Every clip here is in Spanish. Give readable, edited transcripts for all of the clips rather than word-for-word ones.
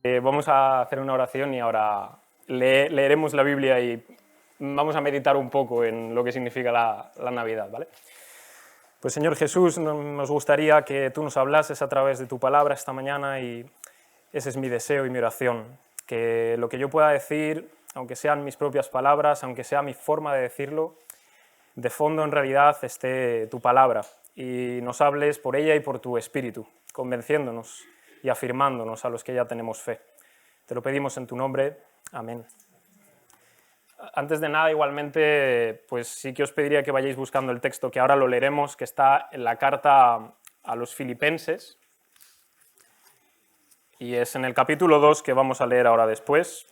Vamos a hacer una oración y ahora leeremos la Biblia y vamos a meditar un poco en lo que significa la Navidad, ¿vale? Pues Señor Jesús, nos gustaría que tú nos hablases a través de tu palabra esta mañana y ese es mi deseo y mi oración, que lo que yo pueda decir, aunque sean mis propias palabras, aunque sea mi forma de decirlo, de fondo en realidad esté tu palabra y nos hables por ella y por tu espíritu, convenciéndonos y afirmándonos a los que ya tenemos fe. Te lo pedimos en tu nombre. Amén. Antes de nada, igualmente, pues sí que os pediría que vayáis buscando el texto, que ahora lo leeremos, que está en la carta a los Filipenses, y es en el capítulo 2 que vamos a leer ahora después.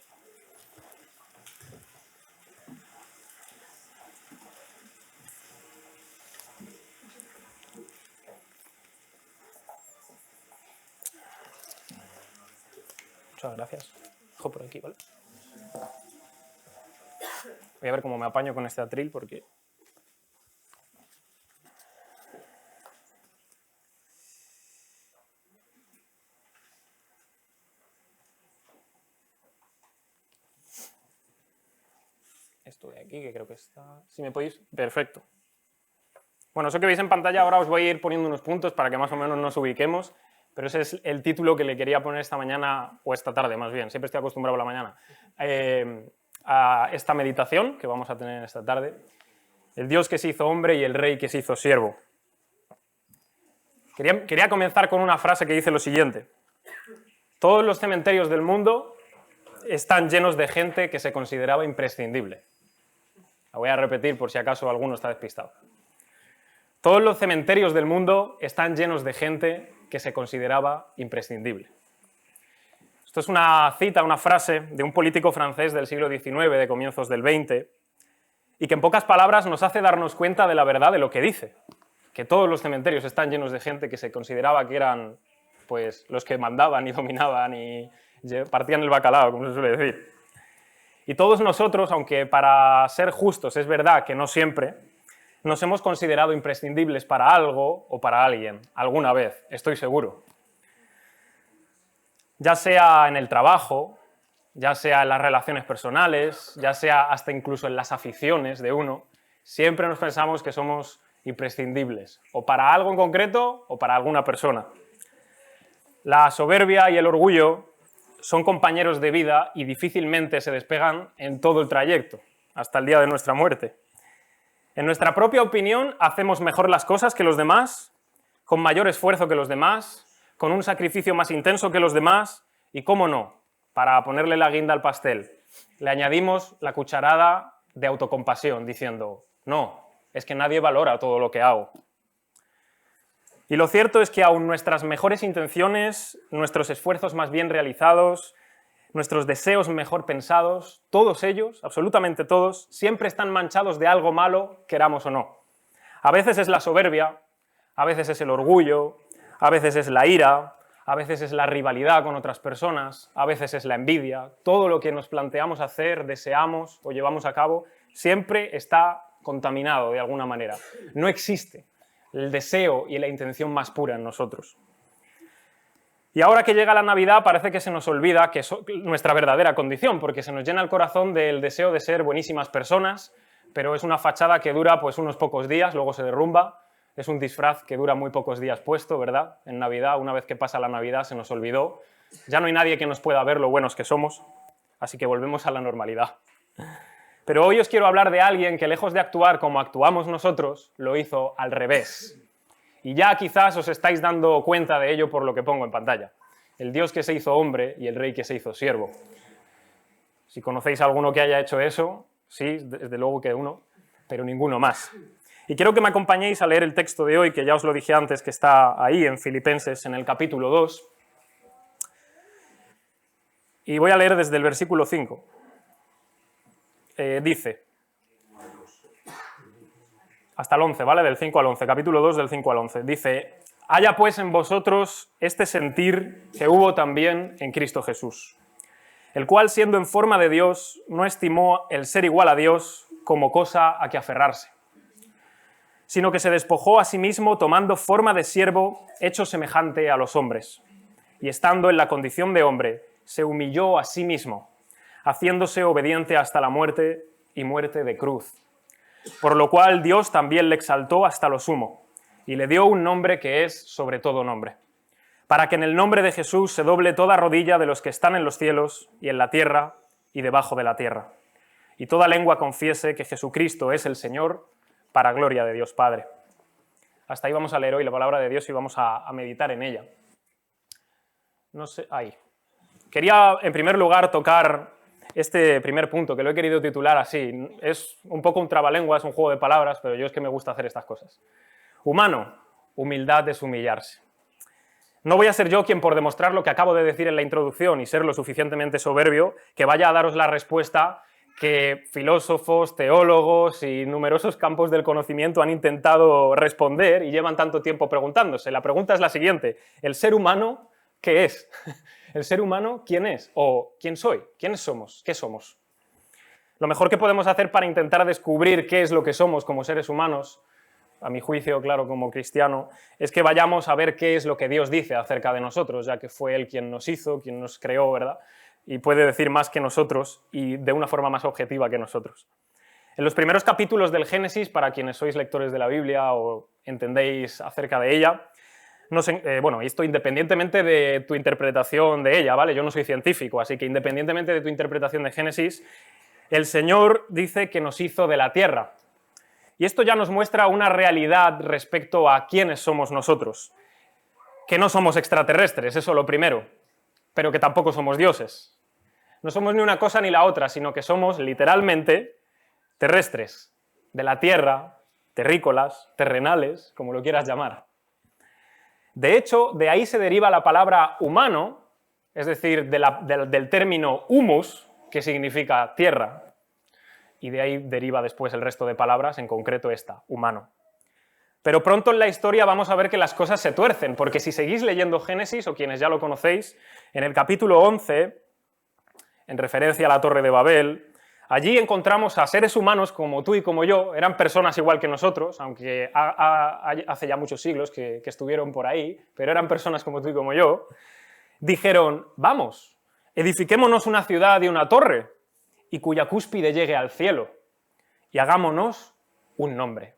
Muchas gracias. Dejo por aquí, ¿vale? Voy a ver cómo me apaño con este atril porque... Esto de aquí, que creo que está... Si me podéis... Perfecto. Bueno, eso que veis en pantalla ahora os voy a ir poniendo unos puntos para que más o menos nos ubiquemos, pero ese es el título que le quería poner esta mañana, o esta tarde más bien, siempre estoy acostumbrado a la mañana, a esta meditación que vamos a tener esta tarde. El Dios que se hizo hombre y el Rey que se hizo siervo. Quería comenzar con una frase que dice lo siguiente: todos los cementerios del mundo están llenos de gente que se consideraba imprescindible. La voy a repetir por si acaso alguno está despistado. Todos los cementerios del mundo están llenos de gente que se consideraba imprescindible. Esto es una cita, una frase de un político francés del siglo XIX, de comienzos del XX, y que en pocas palabras nos hace darnos cuenta de la verdad de lo que dice, que todos los cementerios están llenos de gente que se consideraba que eran pues, los que mandaban y dominaban y partían el bacalao, como se suele decir. Y todos nosotros, aunque para ser justos es verdad que no siempre, nos hemos considerado imprescindibles para algo o para alguien, alguna vez, estoy seguro. Ya sea en el trabajo, ya sea en las relaciones personales, ya sea hasta incluso en las aficiones de uno, siempre nos pensamos que somos imprescindibles, o para algo en concreto o para alguna persona. La soberbia y el orgullo son compañeros de vida y difícilmente se despegan en todo el trayecto, hasta el día de nuestra muerte. En nuestra propia opinión, hacemos mejor las cosas que los demás, con mayor esfuerzo que los demás, con un sacrificio más intenso que los demás, y cómo no, para ponerle la guinda al pastel, le añadimos la cucharada de autocompasión, diciendo, no, es que nadie valora todo lo que hago. Y lo cierto es que aun nuestras mejores intenciones, nuestros esfuerzos más bien realizados, nuestros deseos mejor pensados, todos ellos, absolutamente todos, siempre están manchados de algo malo, queramos o no. A veces es la soberbia, a veces es el orgullo, a veces es la ira, a veces es la rivalidad con otras personas, a veces es la envidia. Todo lo que nos planteamos hacer, deseamos o llevamos a cabo, siempre está contaminado de alguna manera. No existe el deseo y la intención más pura en nosotros. Y ahora que llega la Navidad parece que se nos olvida que es nuestra verdadera condición, porque se nos llena el corazón del deseo de ser buenísimas personas, pero es una fachada que dura pues unos pocos días, luego se derrumba, es un disfraz que dura muy pocos días puesto, ¿verdad? En Navidad, una vez que pasa la Navidad se nos olvidó, ya no hay nadie que nos pueda ver lo buenos que somos, así que volvemos a la normalidad. Pero hoy os quiero hablar de alguien que lejos de actuar como actuamos nosotros, lo hizo al revés. Y ya quizás os estáis dando cuenta de ello por lo que pongo en pantalla. El Dios que se hizo hombre y el Rey que se hizo siervo. Si conocéis a alguno que haya hecho eso, sí, desde luego que uno, pero ninguno más. Y quiero que me acompañéis a leer el texto de hoy, que ya os lo dije antes, que está ahí en Filipenses, en el capítulo 2. Y voy a leer desde el versículo 5. Dice... hasta el 11, ¿vale? Del 5 al 11, capítulo 2 del 5 al 11. Dice, haya pues en vosotros este sentir que hubo también en Cristo Jesús, el cual siendo en forma de Dios no estimó el ser igual a Dios como cosa a que aferrarse, sino que se despojó a sí mismo tomando forma de siervo hecho semejante a los hombres, y estando en la condición de hombre, se humilló a sí mismo, haciéndose obediente hasta la muerte y muerte de cruz. Por lo cual Dios también le exaltó hasta lo sumo, y le dio un nombre que es sobre todo nombre, para que en el nombre de Jesús se doble toda rodilla de los que están en los cielos y en la tierra y debajo de la tierra, y toda lengua confiese que Jesucristo es el Señor, para gloria de Dios Padre. Hasta ahí vamos a leer hoy la palabra de Dios y vamos a meditar en ella. No sé, ahí. Quería, en primer lugar, tocar este primer punto, que lo he querido titular así. Es un poco un trabalenguas, un juego de palabras, pero yo es que me gusta hacer estas cosas. Humano, humildad es humillarse. No voy a ser yo quien, por demostrar lo que acabo de decir en la introducción y ser lo suficientemente soberbio, que vaya a daros la respuesta que filósofos, teólogos y numerosos campos del conocimiento han intentado responder y llevan tanto tiempo preguntándose. La pregunta es la siguiente: ¿el ser humano qué es? ¿El ser humano quién es? ¿O quién soy? ¿Quiénes somos? ¿Qué somos? Lo mejor que podemos hacer para intentar descubrir qué es lo que somos como seres humanos, a mi juicio, claro, como cristiano, es que vayamos a ver qué es lo que Dios dice acerca de nosotros, ya que fue Él quien nos hizo, quien nos creó, ¿verdad? Y puede decir más que nosotros y de una forma más objetiva que nosotros. En los primeros capítulos del Génesis, para quienes sois lectores de la Biblia o entendéis acerca de ella, bueno, esto independientemente de tu interpretación de ella, ¿vale? Yo no soy científico, así que independientemente de tu interpretación de Génesis, el Señor dice que nos hizo de la tierra. Y esto ya nos muestra una realidad respecto a quiénes somos nosotros. Que no somos extraterrestres, eso lo primero, pero que tampoco somos dioses. No somos ni una cosa ni la otra, sino que somos literalmente terrestres, de la tierra, terrícolas, terrenales, como lo quieras llamar. De hecho, de ahí se deriva la palabra humano, es decir, del término humus, que significa tierra, y de ahí deriva después el resto de palabras, en concreto esta, humano. Pero pronto en la historia vamos a ver que las cosas se tuercen, porque si seguís leyendo Génesis, o quienes ya lo conocéis, en el capítulo 11, en referencia a la Torre de Babel, allí encontramos a seres humanos como tú y como yo, eran personas igual que nosotros, aunque hace ya muchos siglos que estuvieron por ahí, pero eran personas como tú y como yo, dijeron: vamos, edifiquémonos una ciudad y una torre, y cuya cúspide llegue al cielo, y hagámonos un nombre.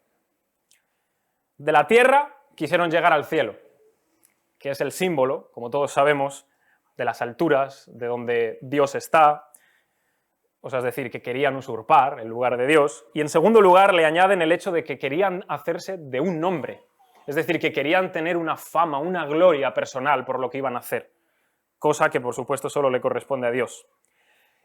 De la tierra quisieron llegar al cielo, que es el símbolo, como todos sabemos, de las alturas, de donde Dios está, o sea, es decir, que querían usurpar el lugar de Dios, y en segundo lugar le añaden el hecho de que querían hacerse de un nombre, es decir, que querían tener una fama, una gloria personal por lo que iban a hacer, cosa que por supuesto solo le corresponde a Dios.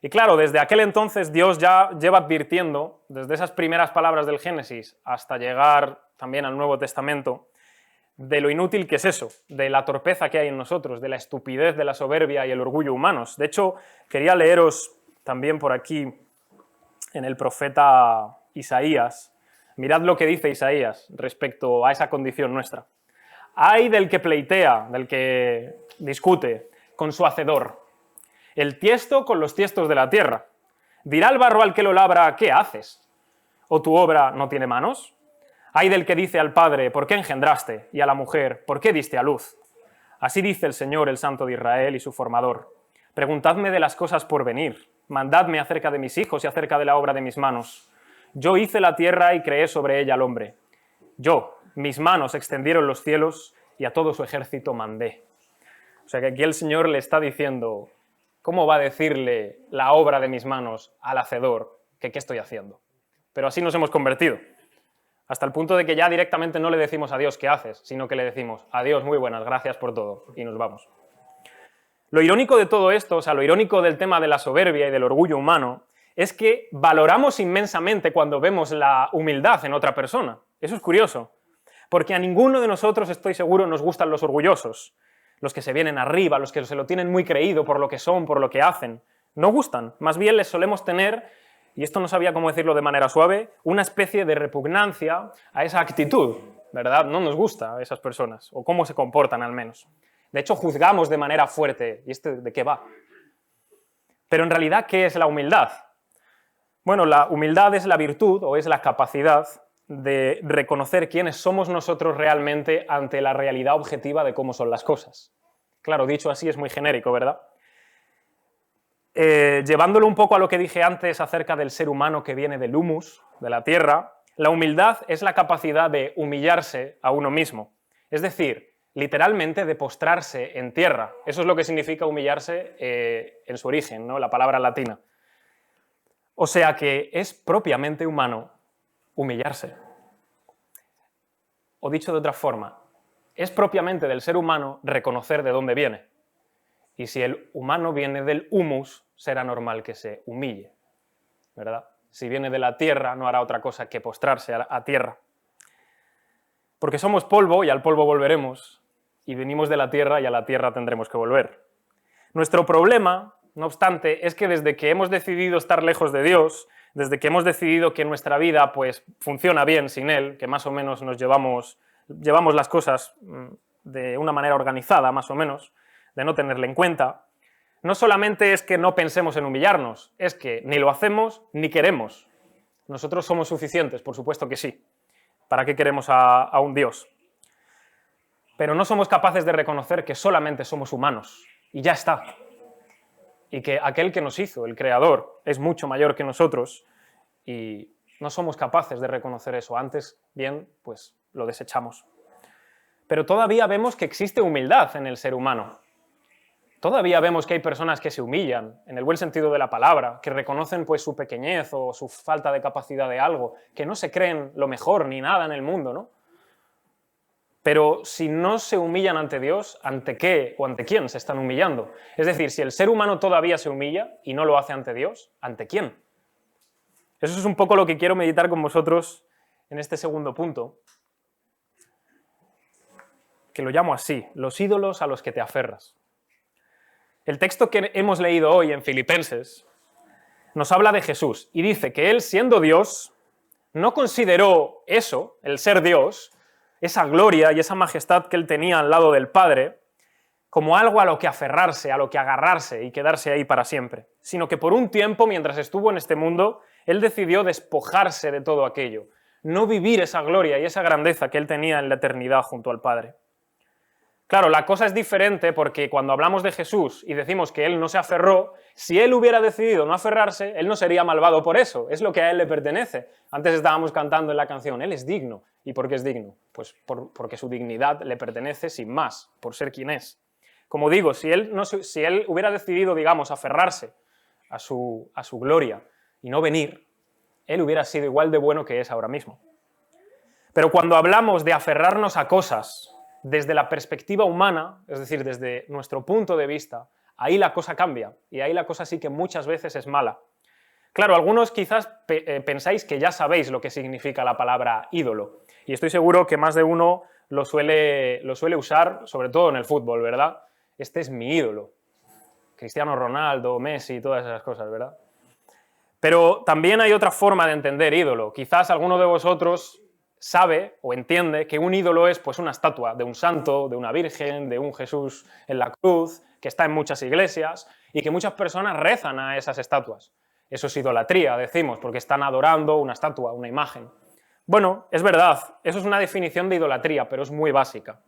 Y claro, desde aquel entonces Dios ya lleva advirtiendo, desde esas primeras palabras del Génesis hasta llegar también al Nuevo Testamento, de lo inútil que es eso, de la torpeza que hay en nosotros, de la estupidez, de la soberbia y el orgullo humanos. De hecho, quería leeros también por aquí en el profeta Isaías. Mirad lo que dice Isaías respecto a esa condición nuestra. Ay del que pleitea, del que discute con su hacedor, el tiesto con los tiestos de la tierra. Dirá el barro al que lo labra: ¿qué haces? ¿O tu obra no tiene manos? Ay del que dice al padre: ¿por qué engendraste? Y a la mujer: ¿por qué diste a luz? Así dice el Señor, el Santo de Israel y su formador: preguntadme de las cosas por venir, mandadme acerca de mis hijos y acerca de la obra de mis manos. Yo hice la tierra y creé sobre ella al hombre. Yo, mis manos extendieron los cielos y a todo su ejército mandé. O sea que aquí el Señor le está diciendo: ¿cómo va a decirle la obra de mis manos al hacedor que qué estoy haciendo? Pero así nos hemos convertido, hasta el punto de que ya directamente no le decimos a Dios: ¿qué haces?, sino que le decimos: adiós, muy buenas, gracias por todo, y nos vamos. Lo irónico de todo esto, o sea, lo irónico del tema de la soberbia y del orgullo humano, es que valoramos inmensamente cuando vemos la humildad en otra persona. Eso es curioso, porque a ninguno de nosotros, estoy seguro, nos gustan los orgullosos, los que se vienen arriba, los que se lo tienen muy creído por lo que son, por lo que hacen. No gustan, más bien les solemos tener, y esto no sabía cómo decirlo de manera suave, una especie de repugnancia a esa actitud, ¿verdad? No nos gusta a esas personas, o cómo se comportan al menos. De hecho, juzgamos de manera fuerte. ¿Y de qué va? Pero en realidad, ¿qué es la humildad? Bueno, la humildad es la virtud, o es la capacidad de reconocer quiénes somos nosotros realmente ante la realidad objetiva de cómo son las cosas. Claro, dicho así es muy genérico, ¿verdad? llevándolo un poco a lo que dije antes acerca del ser humano que viene del humus, de la tierra, la humildad es la capacidad de humillarse a uno mismo. Es decir, literalmente de postrarse en tierra. Eso es lo que significa humillarse en su origen, ¿no? La palabra latina. O sea que es propiamente humano humillarse. O dicho de otra forma, es propiamente del ser humano reconocer de dónde viene. Y si el humano viene del humus, será normal que se humille, ¿verdad? Si viene de la tierra, no hará otra cosa que postrarse a tierra. Porque somos polvo y al polvo volveremos, y venimos de la tierra y a la tierra tendremos que volver. Nuestro problema, no obstante, es que desde que hemos decidido estar lejos de Dios, desde que hemos decidido que nuestra vida pues, funciona bien sin Él, que más o menos nos llevamos las cosas de una manera organizada, más o menos, de no tenerle en cuenta, no solamente es que no pensemos en humillarnos, es que ni lo hacemos ni queremos. Nosotros somos suficientes, por supuesto que sí. ¿Para qué queremos a un Dios? Pero no somos capaces de reconocer que solamente somos humanos, y ya está. Y que aquel que nos hizo, el Creador, es mucho mayor que nosotros, y no somos capaces de reconocer eso. Antes, bien, pues lo desechamos. Pero todavía vemos que existe humildad en el ser humano. Todavía vemos que hay personas que se humillan, en el buen sentido de la palabra, que reconocen pues, su pequeñez o su falta de capacidad de algo, que no se creen lo mejor ni nada en el mundo, ¿no? Pero si no se humillan ante Dios, ¿ante qué o ante quién se están humillando? Es decir, si el ser humano todavía se humilla y no lo hace ante Dios, ¿ante quién? Eso es un poco lo que quiero meditar con vosotros en este segundo punto, que lo llamo así, los ídolos a los que te aferras. El texto que hemos leído hoy en Filipenses nos habla de Jesús y dice que él, siendo Dios, no consideró eso, el ser Dios, esa gloria y esa majestad que él tenía al lado del Padre, como algo a lo que aferrarse, a lo que agarrarse y quedarse ahí para siempre, sino que por un tiempo, mientras estuvo en este mundo, él decidió despojarse de todo aquello, no vivir esa gloria y esa grandeza que él tenía en la eternidad junto al Padre. Claro, la cosa es diferente porque cuando hablamos de Jesús y decimos que él no se aferró, si él hubiera decidido no aferrarse, él no sería malvado por eso, es lo que a él le pertenece. Antes estábamos cantando en la canción, él es digno. ¿Y por qué es digno? Pues porque su dignidad le pertenece sin más, por ser quien es. Como digo, si él hubiera decidido, digamos, aferrarse a su gloria y no venir, él hubiera sido igual de bueno que es ahora mismo. Pero cuando hablamos de aferrarnos a cosas desde la perspectiva humana, es decir, desde nuestro punto de vista, ahí la cosa cambia, y ahí la cosa sí que muchas veces es mala. Claro, algunos quizás pensáis que ya sabéis lo que significa la palabra ídolo, y estoy seguro que más de uno lo suele usar, sobre todo en el fútbol, ¿verdad? Este es mi ídolo. Cristiano Ronaldo, Messi, todas esas cosas, ¿verdad? Pero también hay otra forma de entender ídolo. Quizás alguno de vosotros sabe o entiende que un ídolo es pues, una estatua de un santo, de una virgen, de un Jesús en la cruz, que está en muchas iglesias y que muchas personas rezan a esas estatuas. Eso es idolatría, decimos, porque están adorando una estatua, una imagen. Bueno, es verdad, eso es una definición de idolatría, pero es muy básica.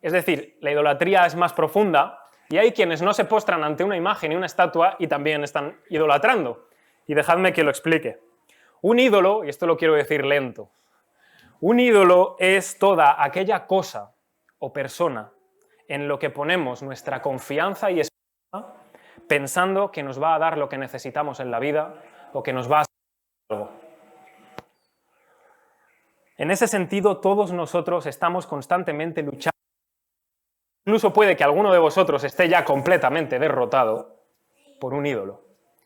Es decir, la idolatría es más profunda y hay quienes no se postran ante una imagen y una estatua y también están idolatrando. Y dejadme que lo explique. Un ídolo, y esto lo quiero decir lento, un ídolo es toda aquella cosa o persona en lo que ponemos nuestra confianza y esperanza pensando que nos va a dar lo que necesitamos en la vida o que nos va a hacer algo. En ese sentido, todos nosotros estamos constantemente luchando. Incluso puede que alguno de vosotros esté ya completamente derrotado por un ídolo,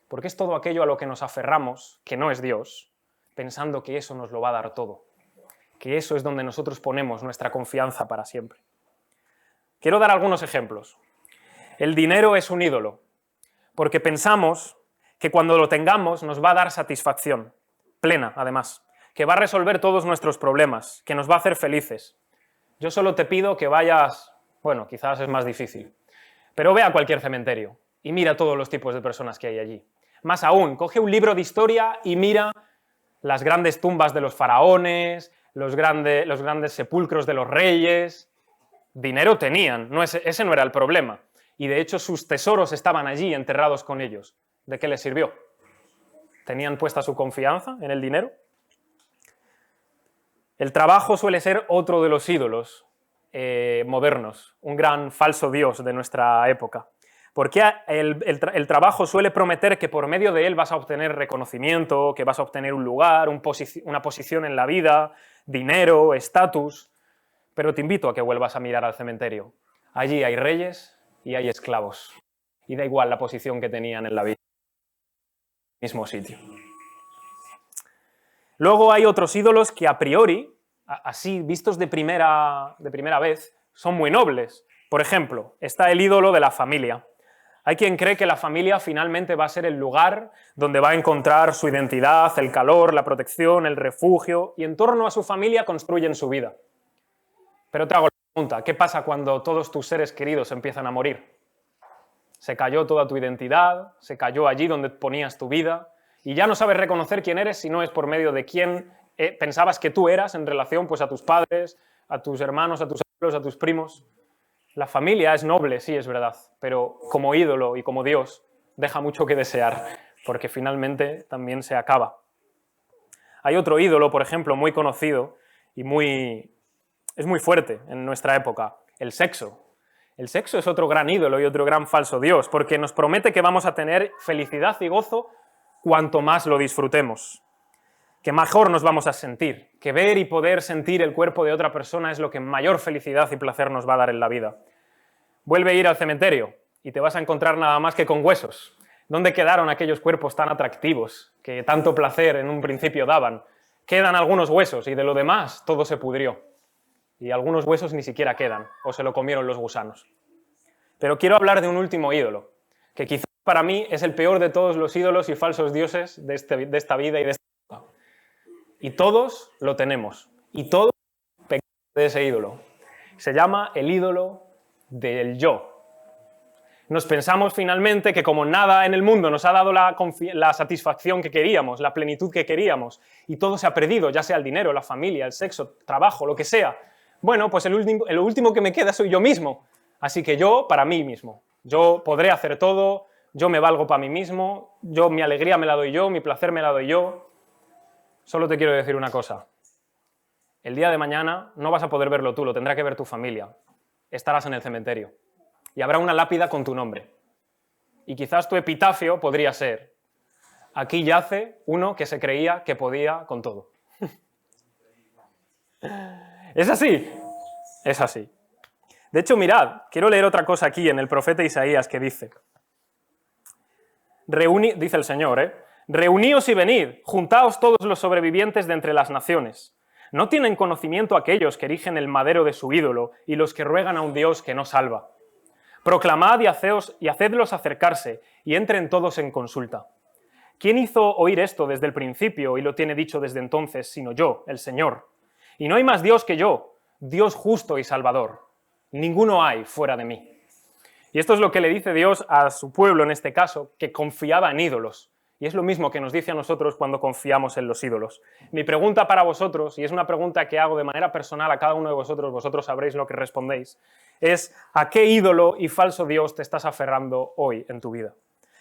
porque es todo aquello a lo que nos aferramos, que no es Dios, pensando que eso nos lo va a dar todo, que eso es donde nosotros ponemos nuestra confianza para siempre. Quiero dar algunos ejemplos. El dinero es un ídolo, porque pensamos que cuando lo tengamos nos va a dar satisfacción, plena además, que va a resolver todos nuestros problemas, que nos va a hacer felices. Yo solo te pido que vayas, bueno, quizás es más difícil, pero ve a cualquier cementerio y mira todos los tipos de personas que hay allí. Más aún, coge un libro de historia y mira las grandes tumbas de los faraones, los grandes sepulcros de los reyes. Dinero tenían, ese no era el problema. Y de hecho sus tesoros estaban allí enterrados con ellos. ¿De qué les sirvió? ¿Tenían puesta su confianza en el dinero? El trabajo suele ser otro de los ídolos modernos, un gran falso dios de nuestra época. Porque el trabajo suele prometer que por medio de él vas a obtener reconocimiento, que vas a obtener un lugar, una posición en la vida, dinero, estatus. Pero te invito a que vuelvas a mirar al cementerio. Allí hay reyes y hay esclavos. Y da igual la posición que tenían en la vida. Mismo sitio. Luego hay otros ídolos que a priori, así vistos de primera vez, son muy nobles. Por ejemplo, está el ídolo de la familia. Hay quien cree que la familia finalmente va a ser el lugar donde va a encontrar su identidad, el calor, la protección, el refugio, y en torno a su familia construyen su vida. Pero te hago la pregunta, ¿qué pasa cuando todos tus seres queridos empiezan a morir? Se cayó toda tu identidad, se cayó allí donde ponías tu vida, y ya no sabes reconocer quién eres si no es por medio de quién pensabas que tú eras en relación pues, a tus padres, a tus hermanos, a tus abuelos, a tus primos. La familia es noble, sí, es verdad, pero como ídolo y como Dios deja mucho que desear, porque finalmente también se acaba. Hay otro ídolo, por ejemplo, muy conocido y es muy fuerte en nuestra época, el sexo. El sexo es otro gran ídolo y otro gran falso Dios, porque nos promete que vamos a tener felicidad y gozo cuanto más lo disfrutemos, que mejor nos vamos a sentir, que ver y poder sentir el cuerpo de otra persona es lo que mayor felicidad y placer nos va a dar en la vida. Vuelve a ir al cementerio y te vas a encontrar nada más que con huesos. ¿Dónde quedaron aquellos cuerpos tan atractivos que tanto placer en un principio daban? Quedan algunos huesos y de lo demás todo se pudrió. Y algunos huesos ni siquiera quedan, o se lo comieron los gusanos. Pero quiero hablar de un último ídolo, que quizás para mí es el peor de todos los ídolos y falsos dioses de esta vida y de esta época. Y todos lo tenemos, y todos pecamos de ese ídolo. Se llama el ídolo del yo. Nos pensamos finalmente que como nada en el mundo nos ha dado la satisfacción que queríamos, la plenitud que queríamos, y todo se ha perdido, ya sea el dinero, la familia, el sexo, trabajo, lo que sea, bueno, pues el último que me queda soy yo mismo. Así que yo, para mí mismo. Yo podré hacer todo, yo me valgo para mí mismo, mi alegría me la doy yo, mi placer me la doy yo. Solo te quiero decir una cosa. El día de mañana no vas a poder verlo tú, lo tendrá que ver tu familia. Estarás en el cementerio. Y habrá una lápida con tu nombre. Y quizás tu epitafio podría ser: aquí yace uno que se creía que podía con todo. Es así. Es así. De hecho, mirad, quiero leer otra cosa aquí en el profeta Isaías que dice, dice el Señor, reuníos y venid, juntaos todos los sobrevivientes de entre las naciones. ¿No tienen conocimiento aquellos que erigen el madero de su ídolo y los que ruegan a un Dios que no salva? Proclamad y hacedlos acercarse, y entren todos en consulta. ¿Quién hizo oír esto desde el principio y lo tiene dicho desde entonces, sino yo, el Señor? Y no hay más Dios que yo, Dios justo y salvador. Ninguno hay fuera de mí. Y esto es lo que le dice Dios a su pueblo en este caso, que confiaba en ídolos. Y es lo mismo que nos dice a nosotros cuando confiamos en los ídolos. Mi pregunta para vosotros, y es una pregunta que hago de manera personal a cada uno de vosotros sabréis lo que respondéis, es ¿a qué ídolo y falso Dios te estás aferrando hoy en tu vida?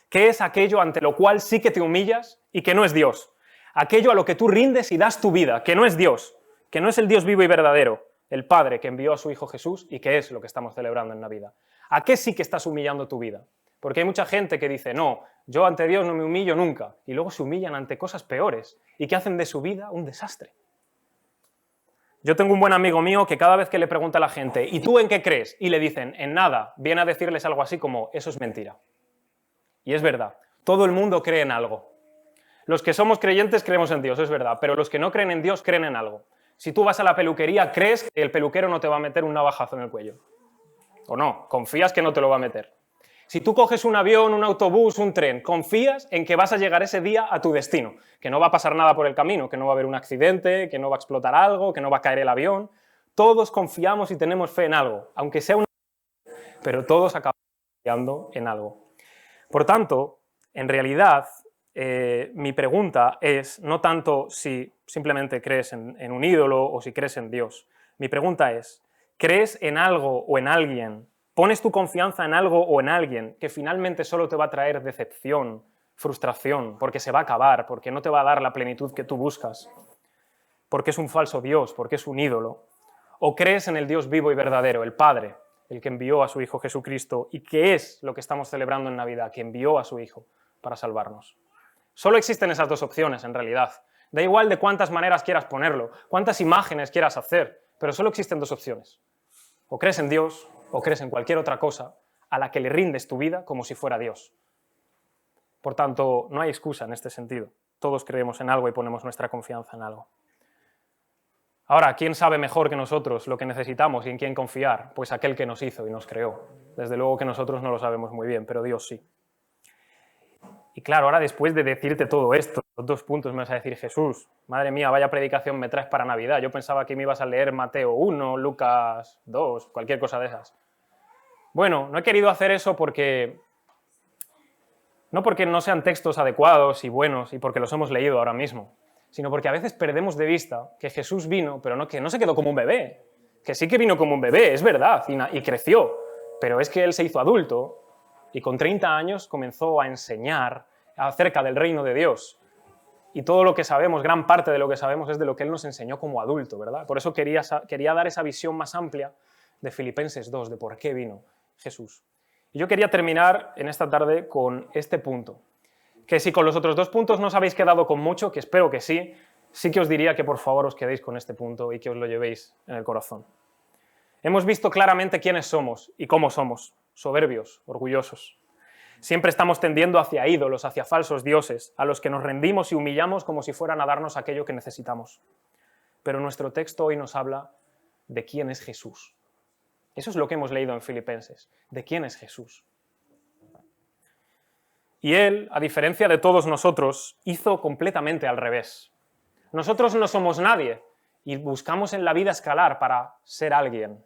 ¿Qué es aquello ante lo cual sí que te humillas y que no es Dios? Aquello a lo que tú rindes y das tu vida, que no es Dios, que no es el Dios vivo y verdadero, el Padre que envió a su Hijo Jesús y que es lo que estamos celebrando en Navidad. ¿A qué sí que estás humillando tu vida? Porque hay mucha gente que dice, no, yo ante Dios no me humillo nunca, y luego se humillan ante cosas peores y que hacen de su vida un desastre. Yo tengo un buen amigo mío que cada vez que le pregunta a la gente, ¿y tú en qué crees? Y le dicen, en nada, viene a decirles algo así como, eso es mentira. Y es verdad, todo el mundo cree en algo. Los que somos creyentes creemos en Dios, es verdad, pero los que no creen en Dios creen en algo. Si tú vas a la peluquería, crees que el peluquero no te va a meter un navajazo en el cuello. O no, confías que no te lo va a meter. Si tú coges un avión, un autobús, un tren, confías en que vas a llegar ese día a tu destino, que no va a pasar nada por el camino, que no va a haber un accidente, que no va a explotar algo, que no va a caer el avión. Todos confiamos y tenemos fe en algo, aunque sea una... pero todos acabamos confiando en algo. Por tanto, en realidad, mi pregunta es no tanto si simplemente crees en un ídolo o si crees en Dios. Mi pregunta es, ¿crees en algo o en alguien? ¿Pones tu confianza en algo o en alguien que finalmente solo te va a traer decepción, frustración, porque se va a acabar, porque no te va a dar la plenitud que tú buscas, porque es un falso Dios, porque es un ídolo, o crees en el Dios vivo y verdadero, el Padre, el que envió a su Hijo Jesucristo, y que es lo que estamos celebrando en Navidad, que envió a su Hijo para salvarnos. Solo existen esas dos opciones, en realidad. Da igual de cuántas maneras quieras ponerlo, cuántas imágenes quieras hacer, pero solo existen dos opciones. O crees en Dios, o crees en cualquier otra cosa a la que le rindes tu vida como si fuera Dios. Por tanto, no hay excusa en este sentido. Todos creemos en algo y ponemos nuestra confianza en algo. Ahora, ¿quién sabe mejor que nosotros lo que necesitamos y en quién confiar? Pues aquel que nos hizo y nos creó. Desde luego que nosotros no lo sabemos muy bien, pero Dios sí. Y claro, ahora después de decirte todo esto, los 2 puntos me vas a decir, Jesús, madre mía, vaya predicación me traes para Navidad. Yo pensaba que me ibas a leer Mateo 1, Lucas 2, cualquier cosa de esas. Bueno, no he querido hacer eso porque... No porque no sean textos adecuados y buenos y porque los hemos leído ahora mismo, sino porque a veces perdemos de vista que Jesús vino, pero que no se quedó como un bebé, que sí que vino como un bebé, es verdad, y creció, pero es que Él se hizo adulto y con 30 años comenzó a enseñar acerca del reino de Dios. Y todo lo que sabemos, gran parte de lo que sabemos es de lo que Él nos enseñó como adulto, ¿verdad? Por eso quería dar esa visión más amplia de Filipenses 2, de por qué vino Jesús. Y yo quería terminar en esta tarde con este punto, que si con los otros 2 puntos no os habéis quedado con mucho, que espero que sí, sí que os diría que por favor os quedéis con este punto y que os lo llevéis en el corazón. Hemos visto claramente quiénes somos y cómo somos, soberbios, orgullosos. Siempre estamos tendiendo hacia ídolos, hacia falsos dioses, a los que nos rendimos y humillamos como si fueran a darnos aquello que necesitamos. Pero nuestro texto hoy nos habla de quién es Jesús. Eso es lo que hemos leído en Filipenses, de quién es Jesús. Y Él, a diferencia de todos nosotros, hizo completamente al revés. Nosotros no somos nadie y buscamos en la vida escalar para ser alguien.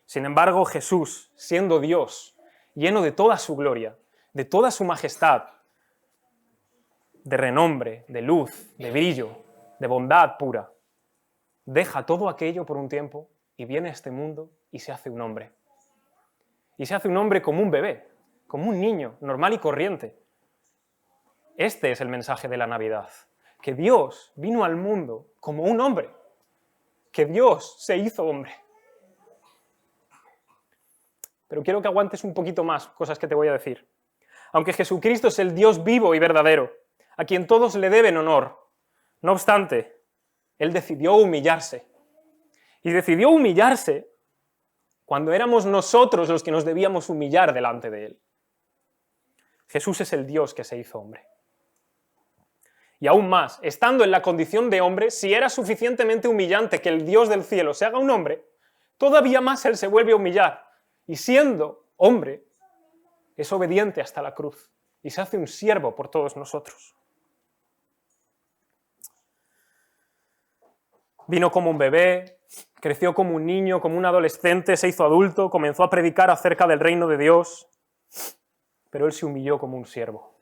Sin embargo, Jesús, siendo Dios, lleno de toda su gloria, de toda su majestad, de renombre, de luz, de brillo, de bondad pura, deja todo aquello por un tiempo y viene a este mundo y se hace un hombre. Y se hace un hombre como un bebé, como un niño, normal y corriente. Este es el mensaje de la Navidad, que Dios vino al mundo como un hombre, que Dios se hizo hombre. Pero quiero que aguantes un poquito más cosas que te voy a decir. Aunque Jesucristo es el Dios vivo y verdadero, a quien todos le deben honor, no obstante, Él decidió humillarse. Y decidió humillarse cuando éramos nosotros los que nos debíamos humillar delante de Él. Jesús es el Dios que se hizo hombre. Y aún más, estando en la condición de hombre, si era suficientemente humillante que el Dios del cielo se haga un hombre, todavía más Él se vuelve a humillar. Y siendo hombre, es obediente hasta la cruz y se hace un siervo por todos nosotros. Vino como un bebé, creció como un niño, como un adolescente, se hizo adulto, comenzó a predicar acerca del reino de Dios, pero Él se humilló como un siervo.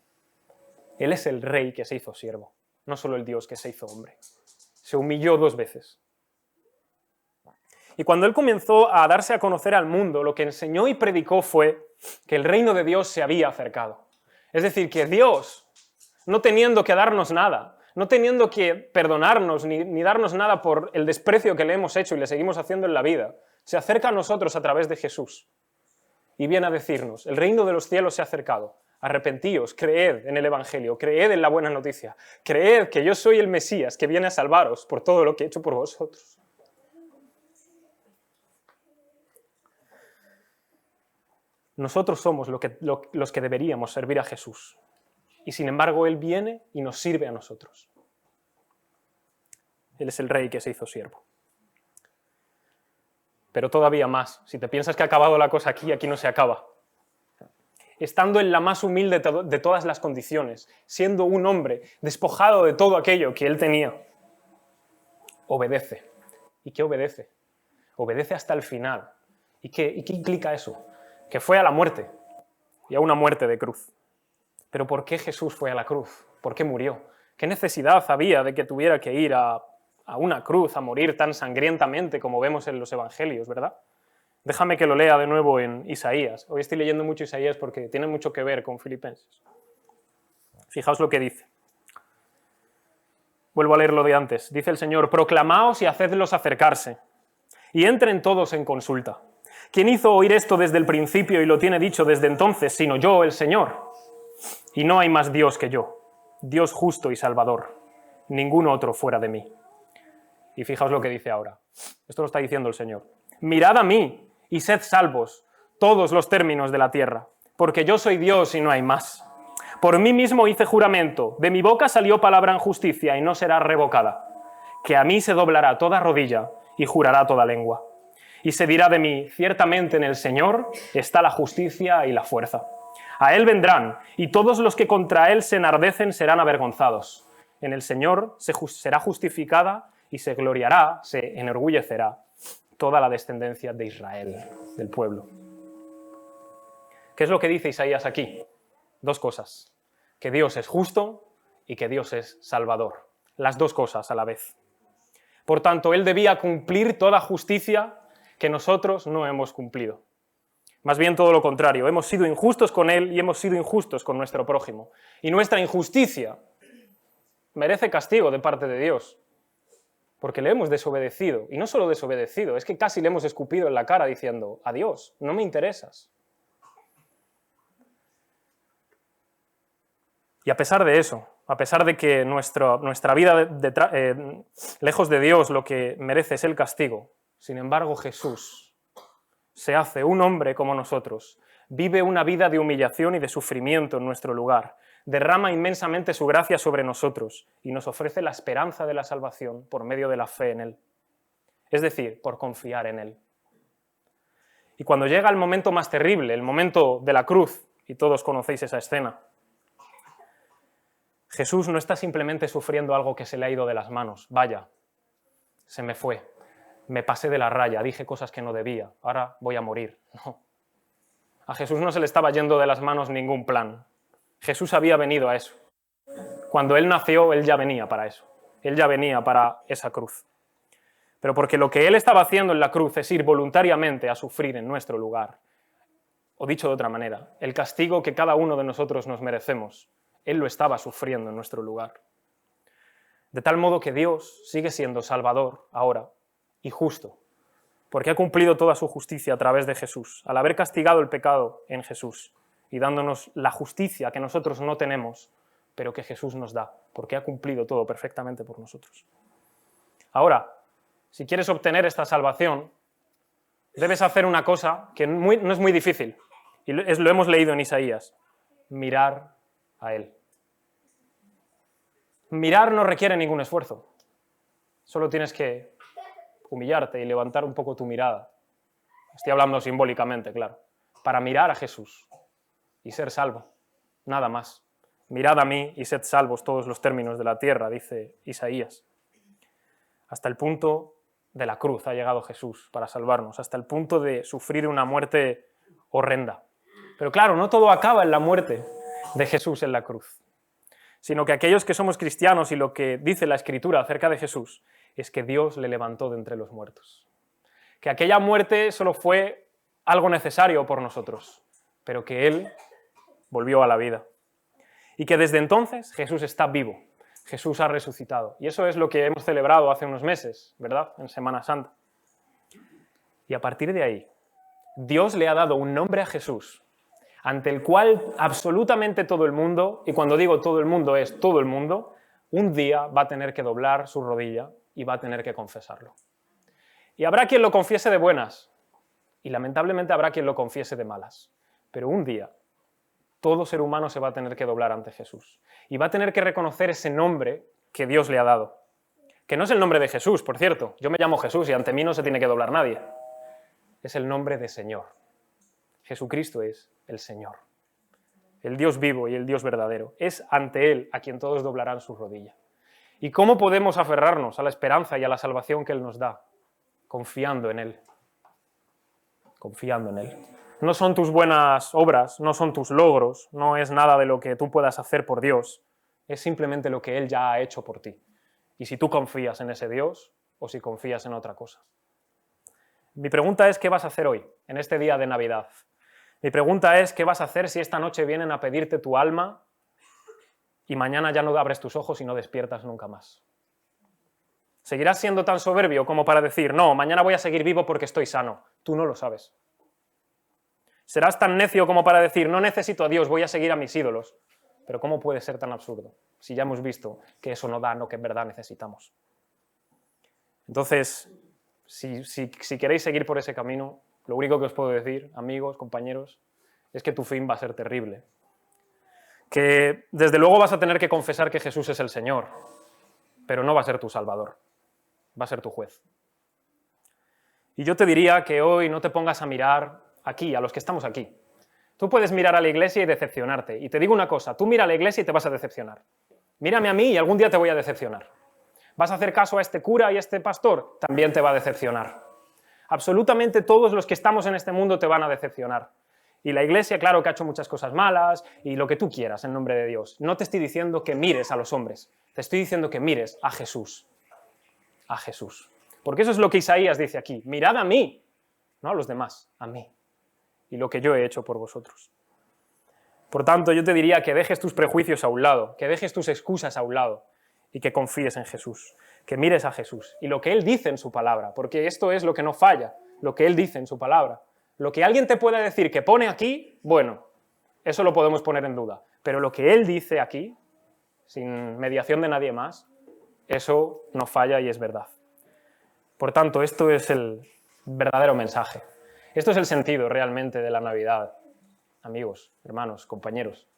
Él es el rey que se hizo siervo, no solo el Dios que se hizo hombre. Se humilló 2 veces. Y cuando Él comenzó a darse a conocer al mundo, lo que enseñó y predicó fue que el reino de Dios se había acercado. Es decir, que Dios, no teniendo que darnos nada, no teniendo que perdonarnos ni darnos nada por el desprecio que le hemos hecho y le seguimos haciendo en la vida, se acerca a nosotros a través de Jesús. Y viene a decirnos, el reino de los cielos se ha acercado. Arrepentíos, creed en el Evangelio, creed en la buena noticia, creed que yo soy el Mesías que viene a salvaros por todo lo que he hecho por vosotros. Nosotros somos los que deberíamos servir a Jesús. Y sin embargo, Él viene y nos sirve a nosotros. Él es el rey que se hizo siervo. Pero todavía más, si te piensas que ha acabado la cosa aquí, aquí no se acaba. Estando en la más humilde de todas las condiciones, siendo un hombre despojado de todo aquello que Él tenía, obedece. ¿Y qué obedece? Obedece hasta el final. ¿Y qué implica eso? Que fue a la muerte, y a una muerte de cruz. ¿Pero por qué Jesús fue a la cruz? ¿Por qué murió? ¿Qué necesidad había de que tuviera que ir a una cruz a morir tan sangrientamente como vemos en los evangelios, verdad? Déjame que lo lea de nuevo en Isaías. Hoy estoy leyendo mucho Isaías porque tiene mucho que ver con Filipenses. Fijaos lo que dice. Vuelvo a leer lo de antes. Dice el Señor, proclamaos y hacedlos acercarse, y entren todos en consulta. ¿Quién hizo oír esto desde el principio y lo tiene dicho desde entonces, sino yo, el Señor? Y no hay más Dios que yo, Dios justo y salvador, ningún otro fuera de mí. Y fijaos lo que dice ahora. Esto lo está diciendo el Señor. Mirad a mí y sed salvos, todos los términos de la tierra, porque yo soy Dios y no hay más. Por mí mismo hice juramento, de mi boca salió palabra en justicia y no será revocada, que a mí se doblará toda rodilla y jurará toda lengua. Y se dirá de mí, ciertamente en el Señor está la justicia y la fuerza. A él vendrán, y todos los que contra él se enardecen serán avergonzados. En el Señor será justificada y se gloriará, se enorgullecerá toda la descendencia de Israel, del pueblo. ¿Qué es lo que dice Isaías aquí? Dos cosas, que Dios es justo y que Dios es salvador. Las dos cosas a la vez. Por tanto, él debía cumplir toda justicia que nosotros no hemos cumplido. Más bien todo lo contrario, hemos sido injustos con él y hemos sido injustos con nuestro prójimo. Y nuestra injusticia merece castigo de parte de Dios, porque le hemos desobedecido. Y no solo desobedecido, es que casi le hemos escupido en la cara diciendo, adiós, no me interesas. Y a pesar de eso, a pesar de que nuestra vida lejos de Dios lo que merece es el castigo, sin embargo Jesús se hace un hombre como nosotros, vive una vida de humillación y de sufrimiento en nuestro lugar, derrama inmensamente su gracia sobre nosotros y nos ofrece la esperanza de la salvación por medio de la fe en Él, es decir, por confiar en Él. Y cuando llega el momento más terrible, el momento de la cruz, y todos conocéis esa escena, Jesús no está simplemente sufriendo algo que se le ha ido de las manos, vaya, se me fue, me pasé de la raya, dije cosas que no debía, ahora voy a morir. No. A Jesús no se le estaba yendo de las manos ningún plan. Jesús había venido a eso. Cuando Él nació, Él ya venía para eso. Él ya venía para esa cruz. Pero porque lo que Él estaba haciendo en la cruz es ir voluntariamente a sufrir en nuestro lugar. O dicho de otra manera, el castigo que cada uno de nosotros nos merecemos, Él lo estaba sufriendo en nuestro lugar. De tal modo que Dios sigue siendo Salvador ahora y justo, porque ha cumplido toda su justicia a través de Jesús, al haber castigado el pecado en Jesús y dándonos la justicia que nosotros no tenemos, pero que Jesús nos da, porque ha cumplido todo perfectamente por nosotros. Ahora, si quieres obtener esta salvación, debes hacer una cosa que no es muy difícil, y lo hemos leído en Isaías: mirar a Él. Mirar no requiere ningún esfuerzo, solo tienes que humillarte y levantar un poco tu mirada. Estoy hablando simbólicamente, claro, para mirar a Jesús y ser salvo, nada más. Mirad a mí y sed salvos todos los términos de la tierra, dice Isaías. Hasta el punto de la cruz ha llegado Jesús para salvarnos, hasta el punto de sufrir una muerte horrenda. Pero claro, no todo acaba en la muerte de Jesús en la cruz, sino que aquellos que somos cristianos y lo que dice la Escritura acerca de Jesús es que Dios le levantó de entre los muertos. Que aquella muerte solo fue algo necesario por nosotros, pero que Él volvió a la vida. Y que desde entonces Jesús está vivo, Jesús ha resucitado. Y eso es lo que hemos celebrado hace unos meses, ¿verdad? En Semana Santa. Y a partir de ahí, Dios le ha dado un nombre a Jesús, ante el cual absolutamente todo el mundo, y cuando digo todo el mundo es todo el mundo, un día va a tener que doblar su rodilla y va a tener que confesarlo. Y habrá quien lo confiese de buenas, y lamentablemente habrá quien lo confiese de malas. Pero un día, todo ser humano se va a tener que doblar ante Jesús. Y va a tener que reconocer ese nombre que Dios le ha dado. Que no es el nombre de Jesús, por cierto. Yo me llamo Jesús y ante mí no se tiene que doblar nadie. Es el nombre de Señor. Jesucristo es el Señor. El Dios vivo y el Dios verdadero. Es ante Él a quien todos doblarán su rodilla. ¿Y cómo podemos aferrarnos a la esperanza y a la salvación que Él nos da? Confiando en Él. Confiando en Él. No son tus buenas obras, no son tus logros, no es nada de lo que tú puedas hacer por Dios. Es simplemente lo que Él ya ha hecho por ti. Y si tú confías en ese Dios o si confías en otra cosa. Mi pregunta es, ¿qué vas a hacer hoy, en este día de Navidad? Mi pregunta es, ¿qué vas a hacer si esta noche vienen a pedirte tu alma y mañana ya no abres tus ojos y no despiertas nunca más. Seguirás siendo tan soberbio como para decir, no, mañana voy a seguir vivo porque estoy sano. Tú no lo sabes. Serás tan necio como para decir, no necesito a Dios, voy a seguir a mis ídolos. Pero ¿cómo puede ser tan absurdo si ya hemos visto que eso no da lo que en verdad necesitamos? Entonces, si queréis seguir por ese camino, lo único que os puedo decir, amigos, compañeros, es que tu fin va a ser terrible. Que desde luego vas a tener que confesar que Jesús es el Señor, pero no va a ser tu Salvador, va a ser tu juez. Y yo te diría que hoy no te pongas a mirar aquí, a los que estamos aquí. Tú puedes mirar a la iglesia y decepcionarte. Y te digo una cosa, tú mira a la iglesia y te vas a decepcionar. Mírame a mí y algún día te voy a decepcionar. ¿Vas a hacer caso a este cura y a este pastor? También te va a decepcionar. Absolutamente todos los que estamos en este mundo te van a decepcionar. Y la iglesia, claro que ha hecho muchas cosas malas y lo que tú quieras en nombre de Dios. No te estoy diciendo que mires a los hombres, te estoy diciendo que mires a Jesús. A Jesús. Porque eso es lo que Isaías dice aquí. Mirad a mí, no a los demás, a mí. Y lo que yo he hecho por vosotros. Por tanto, yo te diría que dejes tus prejuicios a un lado, que dejes tus excusas a un lado y que confíes en Jesús, que mires a Jesús y lo que Él dice en su palabra, porque esto es lo que no falla, lo que Él dice en su palabra. Lo que alguien te pueda decir que pone aquí, bueno, eso lo podemos poner en duda, pero lo que Él dice aquí, sin mediación de nadie más, eso no falla y es verdad. Por tanto, esto es el verdadero mensaje. Esto es el sentido realmente de la Navidad, amigos, hermanos, compañeros.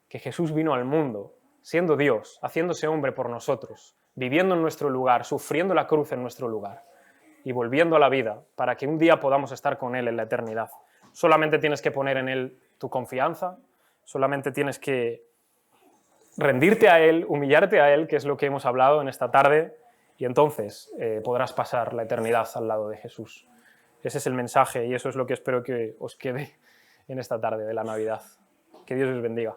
Que Jesús vino al mundo, siendo Dios, haciéndose hombre por nosotros, viviendo en nuestro lugar, sufriendo la cruz en nuestro lugar y volviendo a la vida para que un día podamos estar con Él en la eternidad. Solamente tienes que poner en Él tu confianza, solamente tienes que rendirte a Él, humillarte a Él, que es lo que hemos hablado en esta tarde, y entonces podrás pasar la eternidad al lado de Jesús. Ese es el mensaje y eso es lo que espero que os quede en esta tarde de la Navidad. Que Dios os bendiga.